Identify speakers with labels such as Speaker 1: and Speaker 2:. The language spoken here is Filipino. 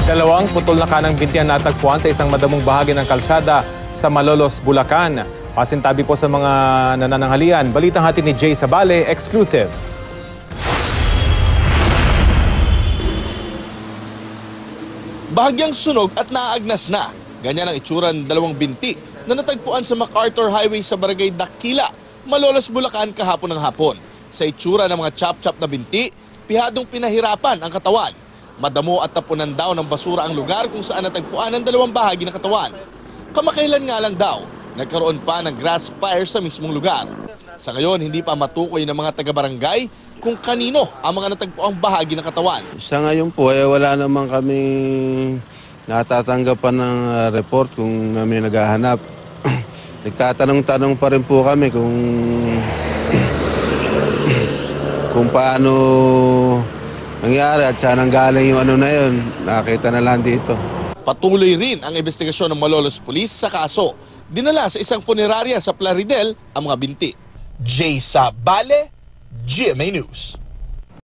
Speaker 1: Dalawang putol na kanang binti ang natagpuan sa isang madamong bahagi ng kalsada sa Malolos, Bulacan. Pasintabi po sa mga nanananghalian. Balitang hatid ni Jay Sabale, exclusive.
Speaker 2: Bahagyang sunog at naaagnas na. Ganyan ang itsura ng dalawang binti na natagpuan sa MacArthur Highway sa Barangay Dakila, Malolos, Bulacan kahapon ng hapon. Sa itsura ng mga chop-chop na binti, pihadong pinahirapan ang katawan. Madamo at tapunan daw ng basura ang lugar kung saan natagpuan ang dalawang bahagi ng katawan. Kamakailan nga lang daw, nagkaroon pa ng grass fire sa mismong lugar. Sa ngayon, hindi pa matukoy ng mga taga-barangay kung kanino ang mga natagpuang bahagi ng katawan.
Speaker 3: Sa ngayon po, wala naman kami natatanggapan ng report kung may naghahanap. Nagtatanong-tanong pa rin po kami kung paano nangyari at saan ang galing yung ano na yun. Nakita na lang dito.
Speaker 2: Patuloy rin ang investigasyon ng Malolos Police sa kaso. Dinala sa isang funeraria sa Plaridel ang mga binti.
Speaker 4: Jay Sabale, GMA News.